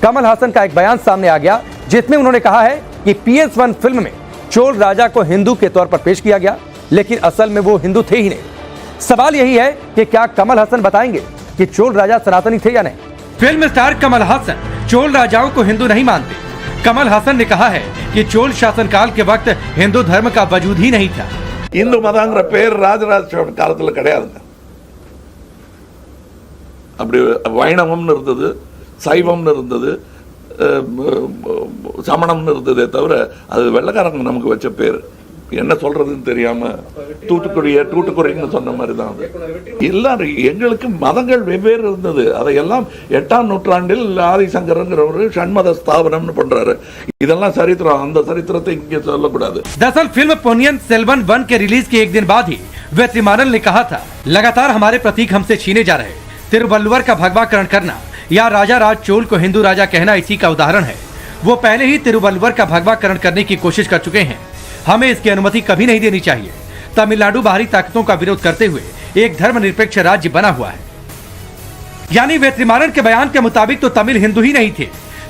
कमल हासन का एक बयान सामने आ गया जिसमें उन्होंने कहा है कि PS1 फिल्म में चोल राजा को हिंदू के तौर पर पेश किया गया, लेकिन असल में वो हिंदू थे ही नहीं। सवाल यही है कि क्या कमल हासन बताएंगे कि चोल राजा सनातनी थे या नहीं। फिल्म स्टार कमल हासन चोल राजाओं को हिंदू नहीं मानते। कमल हासन ने कहा है कि चोल शासनकाल के वक्त हिंदू धर्म का वजूद ही नहीं था। இந்து மதங்கிற பேர் ராஜராஜ சோழன் காலத்துல கிடையாதுங்க. அப்படி வைணவம்னு இருந்தது, சைவம்னு இருந்தது, சமணம்னு இருந்ததே தவிர அது வெள்ளக்காரங்க நமக்கு வச்ச பேர். என்ன சொல்றதுன்னு தெரியாம தூட்டுக்குறைன்னு சொன்ன மாதிரி தான். எல்லாரும் எங்களுக்கு மதங்கள் வெவ்வேறு இருந்தது. அதையெல்லாம் 8ஆம் நூற்றாண்டில் ஆதிசங்கரங்கிறவர் ஷண்மத ஸ்தாபனம்னு பண்றாரு. இதெல்லாம் சரித்திரம், அந்த சரித்திரத்தை இங்கே சொல்லக்கூடாது। दरअसल फिल्म पोन्नियन सेल्वन 1 के रिलीज के एक दिन बाद ही वेत्रिमारन ने कहा था, लगातार हमारे प्रतीक हमसे छीने जा रहे। तिरुवल्लुवर का भगवाकरण करना या राजा राज चोल को हिंदू राजा कहना इसी का उदाहरण है। वो पहले ही तिरुवल्लुवर का भगवाकरण करने की कोशिश कर चुके हैं। हमें इसकी अनुमति कभी नहीं देनी चाहिए। तमिलनाडु बाहरी ताकतों का विरोध करते हुए एक धर्मनिरपेक्ष राज्य बना हुआ है। यानी वेत्रिमारन के बयान के मुताबिक तो तमिल हिंदू ही नहीं थे।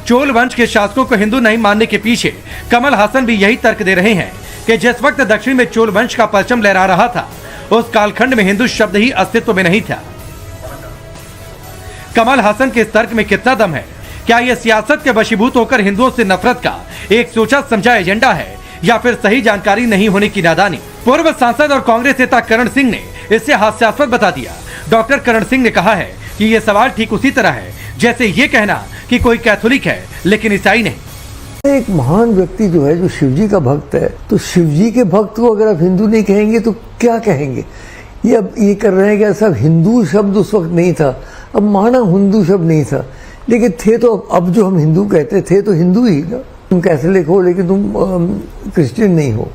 चोल वंश के शासकों को हिंदू नहीं मानने के पीछे कमल हासन भी यही तर्क दे रहे हैं कि जिस वक्त दक्षिण में चोल वंश का परचम लहरा रहा था, उस कालखंड में हिंदू शब्द ही अस्तित्व में नहीं था। कमल हासन के इस तर्क में कितना दम है? क्या यह सियासत के वशीभूत होकर हिंदुओं से नफरत का एक सोचा समझा एजेंडा है या फिर सही जानकारी नहीं होने की नादानी? पूर्व सांसद और कांग्रेस नेता करण सिंह ने इसे हास्यास्पद बता दिया। डॉक्टर करण सिंह ने कहा है कि यह सवाल ठीक उसी तरह है जैसे ये कहना कि कोई कैथोलिक है लेकिन ईसाई नहीं। एक महान व्यक्ति जो है, जो शिवजी का भक्त है, तो शिवजी के भक्त को अगर आप हिंदू नहीं कहेंगे तो क्या कहेंगे? ये अब ये कर रहे हैं कि सब हिंदू शब्द उस वक्त नहीं था, अब माना हिंदू शब्द नहीं था, लेकिन थे तो अब जो हम हिंदू कहते थे तो हिंदू ही ना। तुम कैथोलिक हो लेकिन तुम क्रिश्चियन नहीं हो,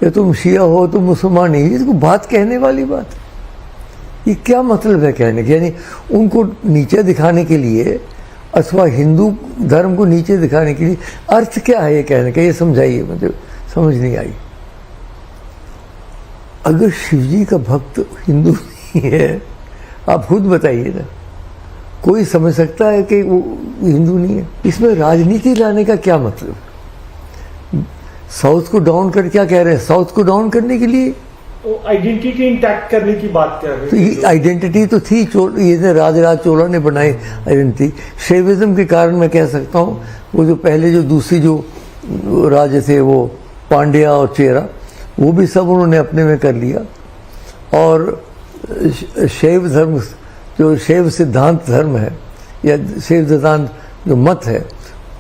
या तुम शिया हो तुम मुसलमान नहीं। इसको बात कहने वाली बात, ये क्या मतलब है कहने के? यानी उनको नीचे दिखाने के लिए अथवा हिंदू धर्म को नीचे दिखाने के लिए अर्थ क्या है ये कहने का? ये समझाइए, मुझे समझ नहीं आई। अगर शिवजी का भक्त हिंदू नहीं है, आप खुद बताइए ना, कोई समझ सकता है कि वो हिंदू नहीं है? इसमें राजनीति लाने का क्या मतलब? साउथ को डाउन कर क्या कह रहे हैं? साउथ को डाउन करने के लिए आइडेंटिटी इंटैक्ट करने की बात कर रहे हैं। तो ये आइडेंटिटी तो थी, ये राजराज चोला ने बनाई आइडेंटिटी। शैविज्म के कारण मैं कह सकता हूँ, वो जो पहले जो दूसरी जो राजे थे वो पांड्या और चेरा, वो भी सब उन्होंने अपने में कर लिया। और शैव धर्म, जो शैव सिद्धांत धर्म है या शैव सिद्धांत जो मत है,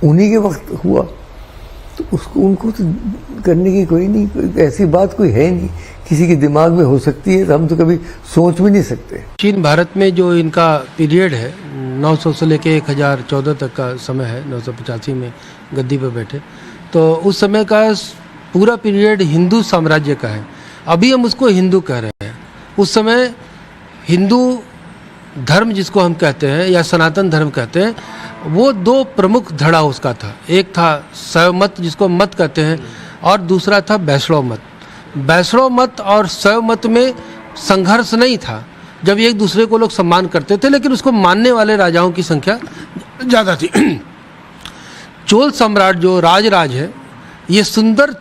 उन्हीं के वक्त हुआ। तो उसको उनको तो करने की कोई नहीं, ऐसी बात कोई है नहीं, किसी के दिमाग में हो सकती है, तो हम तो कभी सोच भी नहीं सकते। चीन भारत में जो इनका पीरियड है 900 से लेके 1014 तक का समय है, 985 में गद्दी पर बैठे, तो उस समय का पूरा पीरियड हिंदू साम्राज्य का है। अभी हम उसको हिंदू कह रहे हैं। उस समय हिंदू धर्म जिसको हम कहते हैं या सनातन धर्म कहते हैं, वो दो प्रमुख धड़ा उसका था। एक था शैव मत जिसको मत कहते हैं, और दूसरा था वैष्णव मत। वैष्णव मत और शैव मत में संघर्ष नहीं था, जब एक दूसरे को लोग सम्मान करते थे, लेकिन उसको मानने वाले राजाओं की संख्या ज़्यादा थी। चोल सम्राट जो राजराज है, ये सुंदर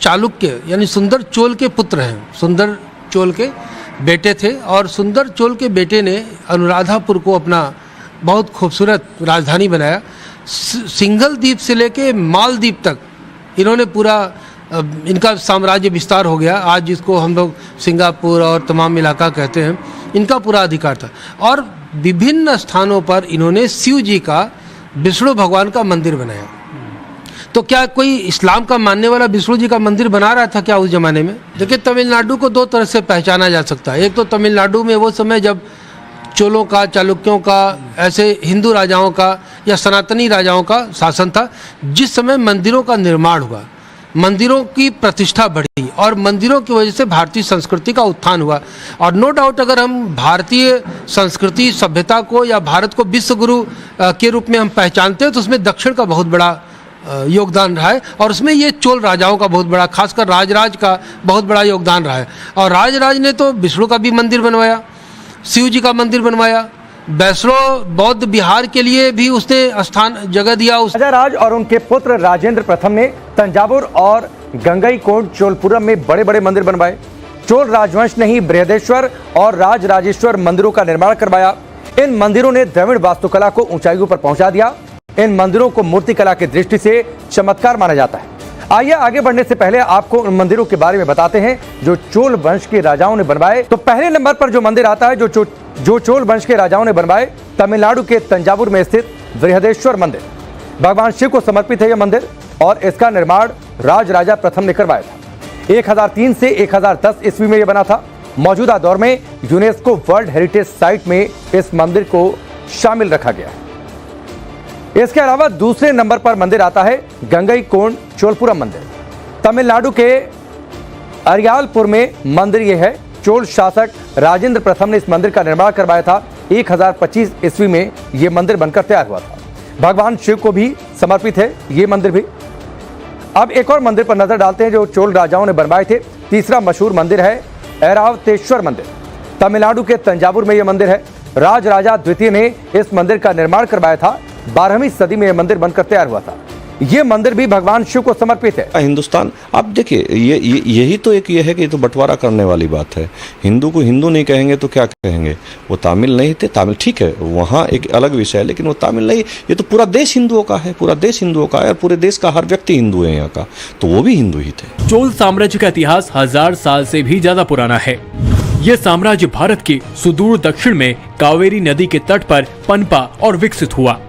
चालुक्य यानी सुंदर चोल के पुत्र हैं। सुंदर चोल के बेटे थे, और सुंदर चोल के बेटे ने अनुराधापुर को अपना बहुत खूबसूरत राजधानी बनाया। सिंघल द्वीप से लेके मालदीप तक इन्होंने पूरा, इनका साम्राज्य विस्तार हो गया। आज जिसको हम लोग सिंगापुर और तमाम इलाका कहते हैं, इनका पूरा अधिकार था। और विभिन्न स्थानों पर इन्होंने शिव जी का, विष्णु भगवान का मंदिर बनाया। तो क्या कोई इस्लाम का मानने वाला विष्णु जी का मंदिर बना रहा था क्या उस जमाने में? देखिए, तमिलनाडु को दो तरह से पहचाना जा सकता है। एक तो तमिलनाडु में वो समय जब चोलों का, चालुक्यों का, ऐसे हिंदू राजाओं का या सनातनी राजाओं का शासन था, जिस समय मंदिरों का निर्माण हुआ, मंदिरों की प्रतिष्ठा बढ़ी और मंदिरों की वजह से भारतीय संस्कृति का उत्थान हुआ। और नो डाउट, अगर हम भारतीय संस्कृति सभ्यता को या भारत को विश्व गुरु के रूप में हम पहचानते हैं, तो उसमें दक्षिण का बहुत बड़ा योगदान रहा है। और उसमें ये चोल राजाओं का बहुत बड़ा, खासकर राजराज का बहुत बड़ा योगदान रहा है। और राजराज ने तो विष्णु का भी मंदिर बनवाया, शिव जी का मंदिर बनवाया, वैष्णो बौद्ध बिहार के लिए भी उसने स्थान जगह दिया। राजाराज और उनके पुत्र राजेंद्र प्रथम ने तंजावुर और गंगईकोंड चोलपुरम में बड़े बड़े मंदिर बनवाए। चोल राजवंश ने ही बृहदेश्वर और राजराजेश्वर मंदिरों का निर्माण करवाया। इन मंदिरों ने द्रविड़ वास्तुकला को ऊंचाइयों पर पहुंचा दिया। इन मंदिरों को मूर्तिकला की दृष्टि से चमत्कार माना जाता है। आइए आगे बढ़ने से पहले आपको उन मंदिरों के बारे में बताते हैं जो चोल वंश के राजाओं ने बनवाए। तो पहले नंबर पर जो मंदिर आता है जो चोल वंश के राजाओं ने बनवाए, तमिलनाडु के तंजावुर में स्थित बृहदेश्वर मंदिर। भगवान शिव को समर्पित है यह मंदिर और इसका निर्माण राजराजा प्रथम ने करवाया था। 1003 से 1010 ईस्वी में यह बना था। मौजूदा दौर में यूनेस्को वर्ल्ड हेरिटेज साइट में इस मंदिर को शामिल रखा गया है। इसके अलावा दूसरे नंबर पर मंदिर आता है गंगईकोंड चोलपुरम मंदिर। तमिलनाडु के अरियालपुर में मंदिर यह है। चोल शासक राजेंद्र प्रथम ने इस मंदिर का निर्माण करवाया था। 1025 ईस्वी में यह मंदिर बनकर तैयार हुआ था। भगवान शिव को भी समर्पित है ये मंदिर भी। अब एक और मंदिर पर नजर डालते हैं जो चोल राजाओं ने बनवाए थे। तीसरा मशहूर मंदिर है ऐरावतेश्वर मंदिर। तमिलनाडु के तंजावुर में यह मंदिर है। राजराजा द्वितीय ने इस मंदिर का निर्माण करवाया था। 12वीं सदी में यह मंदिर बनकर तैयार हुआ था। ये मंदिर भी भगवान शिव को समर्पित है। हिंदुस्तान, आप देखिए यही तो एक ये है कि ये तो बंटवारा करने वाली बात है। हिंदू को हिंदू नहीं कहेंगे तो क्या कहेंगे? वो तामिल नहीं थे, तामिल ठीक है वहाँ एक अलग विषय है, लेकिन वो तामिल नहीं। ये तो पूरा देश हिंदुओं का है, पूरा देश हिंदुओं का है और पूरे देश का हर व्यक्ति हिंदू है यहाँ का, तो वो भी हिंदू ही थे। चोल साम्राज्य का इतिहास 1000 साल से भी ज्यादा पुराना है। यह साम्राज्य भारत के सुदूर दक्षिण में कावेरी नदी के तट पर पनपा और विकसित हुआ।